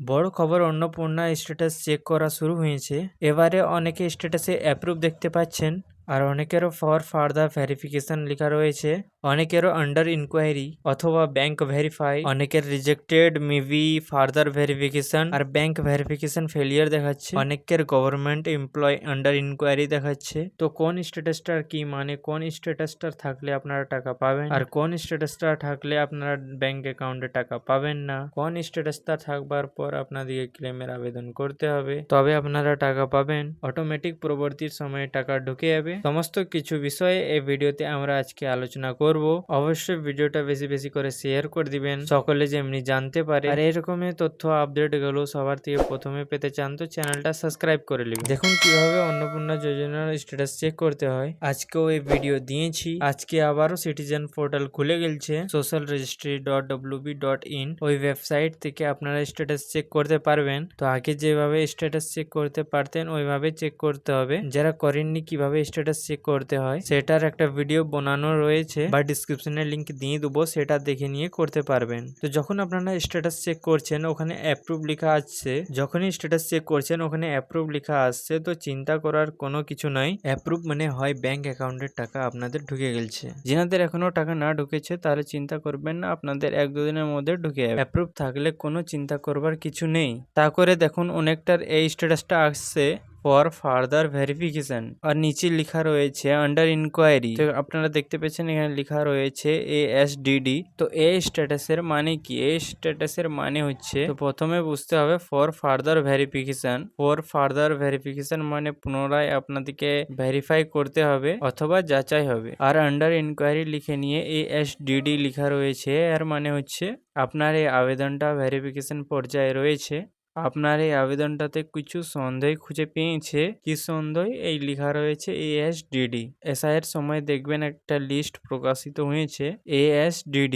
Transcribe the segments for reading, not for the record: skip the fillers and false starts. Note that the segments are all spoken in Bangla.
বড় খবর অন্নপূর্ণা স্ট্যাটাস চেক করা শুরু হয়েছে। এবারে অনেকে স্ট্যাটাসে অ্যাপ্রুভ দেখতে পাচ্ছেন, আর অনেকেরও ফর ফার্দার ভেরিফিকেশন লেখা রয়েছে, অনেকেরও আন্ডার ইনকোয়ারি অথবা ব্যাংক ভেরিফাই, অনেকের রিজেক্টেড মেবি ফার্দার ভেরিফিকেশন আর ব্যাংক ভেরিফিকেশন ফেলিয়ার দেখাচ্ছে, অনেকের গভর্নমেন্ট এমপ্লয় আন্ডার ইনকোয়ারি দেখাচ্ছে। তো কোন স্ট্যাটাসটার কি মানে, কোন স্ট্যাটাসটার থাকলে আপনারা টাকা পাবেন আর কোন স্ট্যাটাসটা থাকলে আপনারা ব্যাংক অ্যাকাউন্টে টাকা পাবেন না, কোন স্ট্যাটাসটা থাকবার পর আপনাদেরকে ক্লেমের আবেদন করতে হবে তবে আপনারা টাকা পাবেন, অটোমেটিক পরবর্তীর সময়ে টাকা ঢুকে যাবে, সমস্ত কিছু বিষয়ে এই ভিডিওতে আমরা আজকে আলোচনা করব। অবশ্যই ভিডিওটা বেশি বেশি করে শেয়ার করে দিবেন, সকলে যেমনি জানতে পারে। আর এরকমই তথ্য আপডেট গুলো সবার থেকে প্রথমে পেতে চান তো চ্যানেলটা সাবস্ক্রাইব করে নেবেন। দেখুন কিভাবে অন্নপূর্ণা যোজনার স্ট্যাটাস চেক করতে হয়, আজকেও এই ভিডিও দিয়েছি। আজকে আবারও সিটিজেন পোর্টাল খুলে গেছে socialregistry.wb.in, ওই ওয়েবসাইট থেকে আপনারা স্ট্যাটাস চেক করতে পারবেন। তো আগে যেভাবে স্ট্যাটাস চেক করতে পারতেন ওইভাবে চেক করতে হবে। যারা করেননি কিভাবে স্ট্যাটাস চেক করতে হয় সেটার একটা ভিডিও বানানো রয়েছে বা ডিসক্রিপশনে লিংক দিয়ে দেবো, সেটা দেখে নিয়ে করতে পারবেন। তো যখন আপনারা স্ট্যাটাস চেক করছেন ওখানে অ্যাপ্রুভ লেখা আসছে, যখনই স্ট্যাটাস চেক করছেন ওখানে অ্যাপ্রুভ লেখা আসছে, তো চিন্তা করার কোনো কিছু নাই। অ্যাপ্রুভ মানে হয় ব্যাংক অ্যাকাউন্টের টাকা আপনাদের ঢুকে গেছে। যিনাদের এখনো টাকা না ঢুকেছে তাহলে চিন্তা করবেন না, আপনাদের 1-2 দিনের মধ্যে ঢুকে যাবে। অ্যাপ্রুভ থাকলে কোনো চিন্তা করবার কিছু নেই। তা করে দেখুন অনেকটার এই স্ট্যাটাসটা আসছে ফর ফার্দার ভেরিফিকেশন আর নিচে লেখা রয়েছে আন্ডার ইনকোয়ারি। তো আপনারা দেখতে পেয়েছেন এখানে লেখা রয়েছে ASDD। তো এই স্ট্যাটাসের মানে কি? এই স্ট্যাটাসের মানে হচ্ছে, তো প্রথমে বুঝতে হবে for further verification. For further verification মানে পুনরায় আপনাদেরকে ভেরিফাই করতে হবে অথবা যাচাই হবে। আর আন্ডার ইনকোয়ারি লিখে নিয়ে ASDD লেখা রয়েছে, এর মানে হচ্ছে আপনার এই আবেদনটা ভেরিফিকেশন পর্যায়ে রয়েছে। আপনার এই আবেদনটাতে কিছু সন্দেহ খুঁজে পেয়েছে। কি সন্দেহ? এই লেখা রয়েছে ASDD। এসআই এর সময় দেখবেন একটা লিস্ট প্রকাশিত হয়েছে ASDD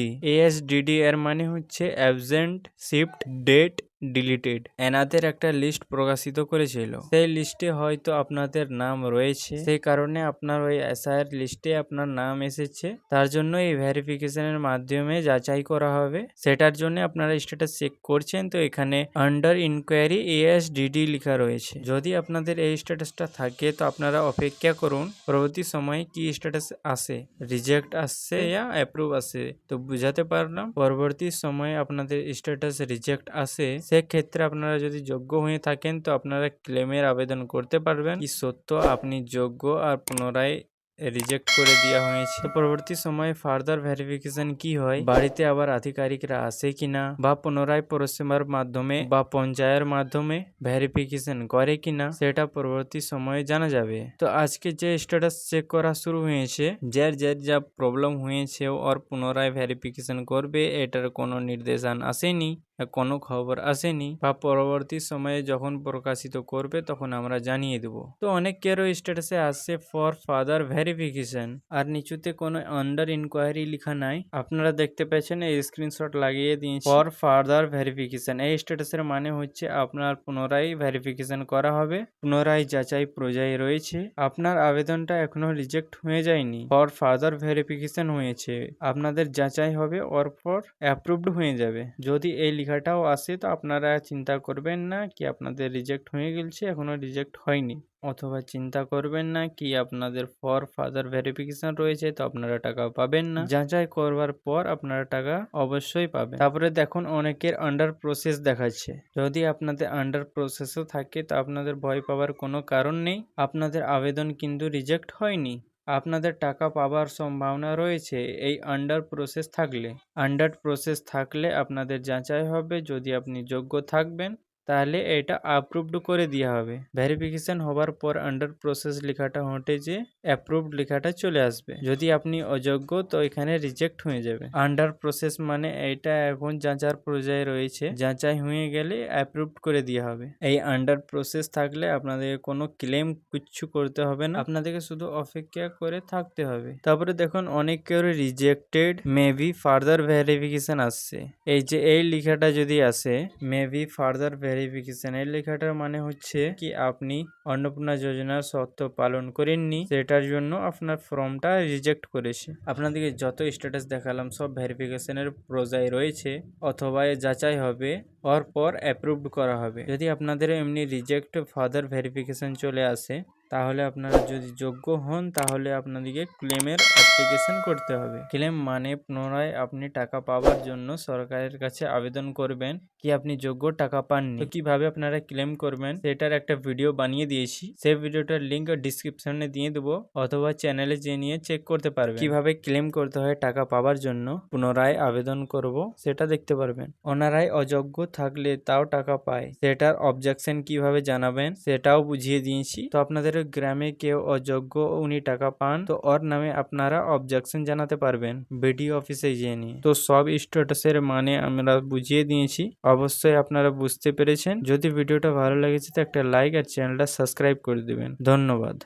এর মানে হচ্ছে অ্যাবসেন্ট শিফট ডেট ডিলিটেড। এনাদের একটা লিস্ট প্রকাশিত করেছিল, সেই লিস্টে হয়তো আপনাদের নাম রয়েছে, সেই কারণে আপনার ওই এসআইয়ের লিস্টে আপনার নাম এসেছে। তার জন্য এই ভেরিফিকেশনের মাধ্যমে যাচাই করা হবে, সেটার জন্য আপনারা স্ট্যাটাস চেক করছেন। তো এখানে আন্ডার ইনকোয়ারি ASDD লেখা রয়েছে। যদি আপনাদের এই স্ট্যাটাসটা থাকে তো আপনারা অপেক্ষা করুন পরবর্তী সময়ে কি স্ট্যাটাস আসে, রিজেক্ট আসছে ইয়া অ্যাপ্রুভ আসে। তো বুঝাতে পারলাম, পরবর্তী সময়ে আপনাদের স্ট্যাটাস রিজেক্ট আসে, সেক্ষেত্রে আপনারা যদি যোগ্য হয়ে থাকেন তো আপনারা ক্লেমের আবেদন করতে পারবেন কি সত্য আপনি যোগ্য আর পুনরায় রিজেক্ট করে দেওয়া হয়েছে। তো পরবর্তী সময়ে ফার্দার ভেরিফিকেশন কি হয়, বাড়িতে আবার আধিকারিকরা আসে কিনা বা পুনরায় পরিষেবার মাধ্যমে বা পঞ্চায়েতের মাধ্যমে ভেরিফিকেশন করে কিনা সেটা পরবর্তী সময়ে জানা যাবে। তো আজকে যে স্ট্যাটাস চেক করা শুরু হয়েছে, যার যা প্রবলেম হয়েছে ওর পুনরায় ভেরিফিকেশন করবে, এটার কোনো নির্দেশন আসেনি, কোনো খবর আসেনি, বা পরবর্তী সময়ে যখন প্রকাশিত করবে তখন আমরা জানিয়ে দেব। তো অনেকেরও স্ট্যাটাসে আসছে ফর ফার্দার ভেরিফিকেশন আর নিচুতে কোনো আন্ডার ইনকোয়ারি লেখা নাই। আপনারা দেখতে পাচ্ছেন এই স্ক্রিনশট লাগিয়ে দিয়েছি ফর ফার্দার ভেরিফিকেশন। এই স্ট্যাটাসের মানে হচ্ছে আপনার পুনরায় ভেরিফিকেশন করা হবে, পুনরায় যাচাই পর্যায়ে রয়েছে, আপনার আবেদনটা এখনো রিজেক্ট হয়ে যায়নি, ফর ফার্দার ভেরিফিকেশন হয়েছে, আপনাদের যাচাই হবে ওর পর অ্যাপ্রুভড হয়ে যাবে। যদি এই লেখাটাও আসে তো আপনারা চিন্তা করবেন না কি আপনাদের রিজেক্ট হয়ে গেছে, এখনো রিজেক্ট হয়নি, অথবা চিন্তা করবেন না কি আপনাদের ফর ফার্দার ভেরিফিকেশন রয়েছে তো আপনারা টাকা পাবেন না, যাচাই করবার পর আপনারা টাকা অবশ্যই পাবেন। তারপরে দেখুন অনেকের আন্ডার প্রসেস দেখাচ্ছে। যদি আপনাদের আন্ডার প্রসেসও থাকে তো আপনাদের ভয় পাওয়ার কোনো কারণ নেই, আপনাদের আবেদন কিন্তু রিজেক্ট হয়নি, আপনাদের টাকা পাবার সম্ভাবনা রয়েছে এই আন্ডার প্রসেস থাকলে। আন্ডার প্রসেস থাকলে আপনাদের যাচাই হবে, যদি আপনি যোগ্য থাকবেন তাহলে এটা অ্যাপ্রুভড করে দেওয়া হবে। ভেরিফিকেশন হবার পর আন্ডার প্রসেস লেখাটা হটে যে অ্যাপ্রুভড লেখাটা চলে আসবে। যদি আপনি অযোগ্য তো এখানে রিজেক্ট হয়ে যাবে। আন্ডার প্রসেস মানে এটা এখন যাচার পর্যায়ে রয়েছে, যাচাই হয়ে গেলে অ্যাপ্রুভড করে দেওয়া হবে। এই আন্ডার প্রসেস থাকলে আপনাদের কোনো ক্লেম কিচ্ছু করতে হবে না, আপনাদেরকে শুধু অপেক্ষা করে থাকতে হবে। তারপরে দেখুন অনেকের রিজেক্টেড মেবি ফার্দার ভেরিফিকেশন আসছে। এই যে এই লেখাটা যদি আসে মেবি ফার্দার ভেরিফিকেশন এই লেখাটার মানে হচ্ছে কি আপনি অন্নপূর্ণা যোজনার শর্ত পালন করেননি, সেটার জন্য আপনার ফর্মটা রিজেক্ট করেছে। আপনাদেরকে যত স্ট্যাটাস দেখালাম সব ভেরিফিকেশনের পর্যায়ে রয়েছে, অথবা যাচাই হবে ওর পর অ্যাপ্রুভড করা হবে। যদি আপনাদের এমনি রিজেক্ট ফার্দার ভেরিফিকেশন চলে আসে, তাহলে আপনারা যদি যোগ্য হন তাহলে আপনাদেরকে ক্লেমের অ্যাপ্লিকেশন করতে হবে। ক্লেম মানে পুনরায় আপনি টাকা পাওয়ার জন্য সরকারের কাছে আবেদন করবেন কি আপনি যোগ্য টাকা পাননি। তো কিভাবে আপনারা ক্লেম করবেন সেটার একটা ভিডিও বানিয়ে দিয়েছি, সেই ভিডিওটার লিঙ্ক ডিসক্রিপশনে দিয়ে দেবো, অথবা চ্যানেলে নিয়ে চেক করতে পারবেন। কিভাবে ক্লেম করতে হয় টাকা পাওয়ার জন্য পুনরায় আবেদন করব সেটা দেখতে পারবেন। ওনারাই অযোগ্য থাকলে তাও টাকা পায়, সেটার অবজেকশন কিভাবে জানাবেন সেটাও বুঝিয়ে দিয়েছি। তো আপনাদের গ্রামে কেউ অযোগ্য উনি টাকা পান, তো ওর নামে আপনারা অবজেকশন জানাতে পারবেন বিডিও অফিসে গিয়ে নিয়ে। তো সব স্ট্যাটাসের মানে আমরা বুঝিয়ে দিয়েছি, অবশ্যই আপনারা বুঝতে পেরেছেন। যদি ভিডিওটা ভালো লেগেছে তো একটা লাইক আর চ্যানেলটা সাবস্ক্রাইব করে দিবেন। ধন্যবাদ।